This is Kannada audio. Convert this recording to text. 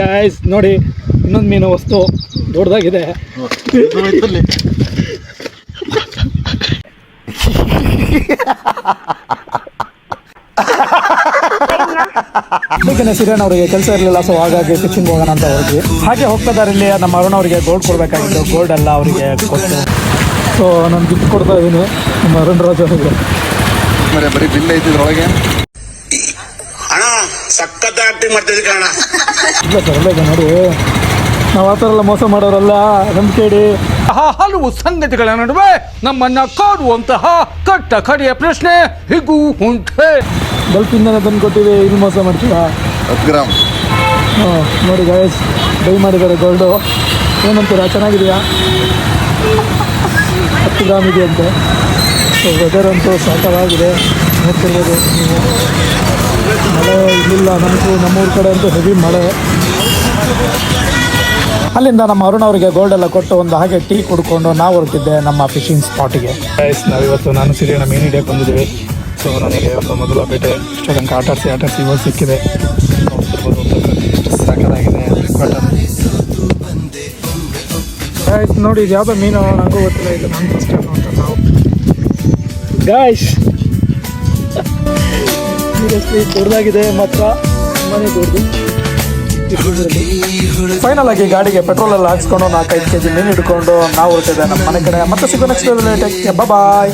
ಗೈಸ್ ನೋಡಿ, ಇನ್ನೊಂದು ಮೀನು ವಸ್ತು ದೊಡ್ಡದಾಗಿದೆ. ಬೇಕಂದ್ರೆ ಸಿರಿಯನ್ ಅವರಿಗೆ ಕೆಲಸ ಇರಲಿಲ್ಲ, ಸೊ ಹಾಗಾಗಿ ಫಿಶಿಂಗ್ ಹೋಗೋಣ ಅಂತ ಹೋದ್ವಿ. ಹಾಗೆ ಹೋಗ್ತಿದ್ದಾರೆ ಇಲ್ಲಿ ನಮ್ಮ ಅರುಣ್ ಅವರಿಗೆ ಗೋಲ್ಡ್ ಕೊಡಬೇಕಾಗಿತ್ತು. ಗೋಲ್ಡ್ ಎಲ್ಲ ಅವರಿಗೆ ಕೊಟ್ಟು, ಸೊ ನಾನು ಗಿಫ್ಟ್ ಕೊಡ್ತಾ ಇದ್ದೀನಿ ನಮ್ಮ ಅರುಣ್ ರಾಜ್ ಅವರಿಗೆ. ಬರೀ ಬಿಲ್ ಐತಿದ್ರೊಳಗೆ ಅಣ್ಣ ಸಖತ್ ಆಕ್ಟಿಂಗ್ ಮಾಡ್ತಿದ್ದೆ ಕಣ. ಇಲ್ಲ ಸರ್, ಎಲ್ಲ ಇದೆ ನೋಡಿ, ನಾವು ಆ ಥರ ಎಲ್ಲ ಮೋಸ ಮಾಡೋರಲ್ಲ, ನಂಬಿಕೆ ಇಡಿ. ಹಲವು ಸಂಗತಿಗಳ ನಡುವೆ ನಮ್ಮನ್ನ ಕಾಡುವಂತಹ ಕಟ್ಟ ಕಡೆಯ ಪ್ರಶ್ನೆ ಹೀಗೂ ಉಂಟೆ. ಗಲ್ಫಿಂದ ತಂದು ಕೊಟ್ಟಿವಿ, ಇದು ಮೋಸ ಮಾಡ್ತೀರಾ? 10 ಗ್ರಾಮ್. ಹಾಂ ನೋಡಿ ಗೈಸ್, ಬೈ ಮಾಡಿದ್ದಾರೆ ಗೋಲ್ಡು. ಏನಂತೀರಾ, ಚೆನ್ನಾಗಿದೆಯಾ? 10 ಗ್ರಾಮ್ ಇದೆಯಂತೆ. ಸೊ ವೆದರ್ ಅಂತೂ ಸಾಕಾಗಿದೆ, ನೋಡ್ತಿರ್ಬೋದು ನೀವು. ಮಳೆ ಇರಲಿಲ್ಲ ನಮ್ಮೂರ ಕಡೆ ಅಂತೂ ಹೆವಿ ಮಳೆ. ಅಲ್ಲಿಂದ ನಮ್ಮ ಅರುಣ್ ಅವರಿಗೆ ಗೋಲ್ಡ್ ಎಲ್ಲ ಕೊಟ್ಟು ಒಂದು ಹಾಗೆ ಟೀ ಕುಡ್ಕೊಂಡು ನಾವು ಹೊರಟಿದ್ದೆ ನಮ್ಮ ಫಿಶಿಂಗ್ ಸ್ಪಾಟಿಗೆ. ಗೈಸ್ ನಾವಿವತ್ತು ನಾನು ಸಿರಿಯಣ್ಣ ಮೀನು ಹಿಡಿಯೋಕೆ ಬಂದಿದ್ದೀವಿ. ಸೊ ನನಗೆ ಇವತ್ತು ಮೊದಲ ಬೇಟೆ ಇಷ್ಟು ತನಕ ಆಟಾಡಿಸಿ ಇವಾಗ ಸಿಕ್ಕಿದೆ. ನೋಡ್ತಿರ್ಬೋದು ಎಷ್ಟು ಸಾಕಾಗಿದೆ. ಗೈಸ್ ನೋಡಿ, ಇದು ಯಾವುದೋ ಮೀನು ನನಗೂ ಗೊತ್ತಿಲ್ಲ, ಇದು ನಾನು ಫಸ್ಟ್ ಟೈಮ್ ನೋಡ್ತಾರೆ ನಾವು. ಗೈಸ್ ಸೀರಿಯಸ್ಲಿ ದೊಡ್ಡದಾಗಿದೆ, ಮಾತ್ರ ತುಂಬಾನೇ ದೊಡ್ಡದು. ಫೈನಲ್ ಆಗಿ ಗಾಡಿಗೆ ಪೆಟ್ರೋಲ್ ಎಲ್ಲ ಹಾಕ್ಸ್ಕೊಂಡು 4-5 kg ಮೀನು ಹಿಡ್ಕೊಂಡು ನಾವು ಹೊರಟಿದ್ದೆ ನಮ್ಮ ಮನೆ ಕಡೆ. ಮತ್ತೆ ಸಿಗೋ ನೆಕ್ಸ್ಟ್. ಬಾಯ್.